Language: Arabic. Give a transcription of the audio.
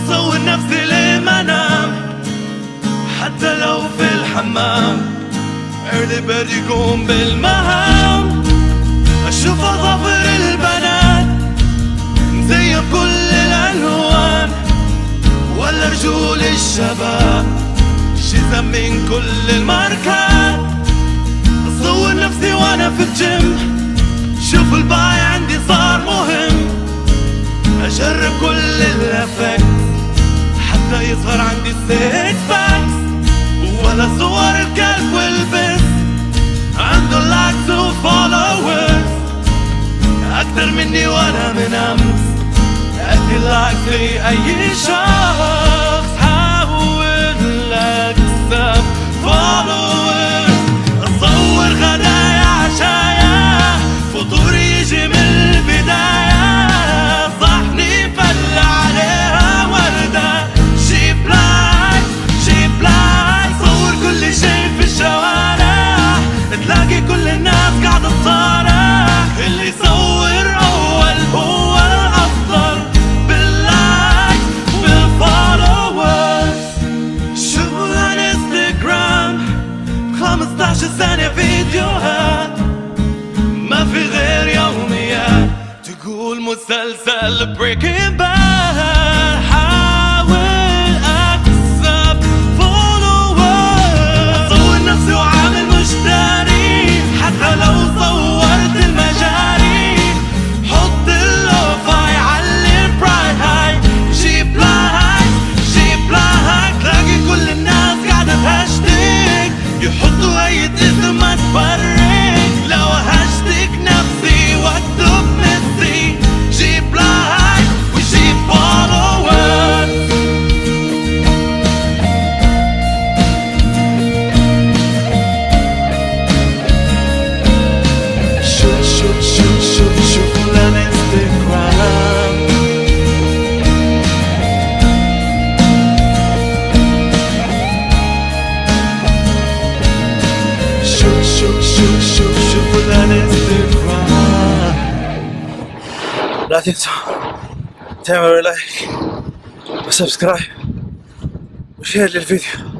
صور نفسي ليه ما انام حتى لو في الحمام. early bird يقوم بالمهام. اشوف اظافر البنات زي كل الالوان ولا رجول الشباب جزم من كل الماركات. اصور نفسي وانا في الجيم شوف الباي عندي صار مهم. اجرب كل الافكت حتى يظهر عندي السيكس باكس. ولا صور الكلب والبس عنده لايكس وفولورز اكتر مني وانا من امس. ادي لايك لاي شخص حاول اكسب فولورز. اصور غدايا عشايا فطور يجي من البداية. صحني فل عليها وردة جيب لايك جيب لايك. صور كل شي في الشوارع تلاقي كل الناس قاعدة تصارع. اللي يصور اول هو الافضل باللايك بالفولورز. شوفوا الانستغرام 15 ثانية فيديوهات ما في غير يوميات. تقول مسلسل بريكنج باد حاول اكسب فولورز. اصور نفسي وعامل مشتري حتى لو صورت المجاري. حط اللوفاي علي البرايت هاي جيب لايك جيب لايك. تلاقي كل الناس قاعدة تهاشتاج يحطوا اي اسم ما تفرق. لو هاشتاج نفسي واكتب ميسي جيب لايك وجيب فولورز. شوف الانستغرام. شوف الانستغرام. لا تنسوا تعملوا لايك وسبسكرايب وشير للفيديو.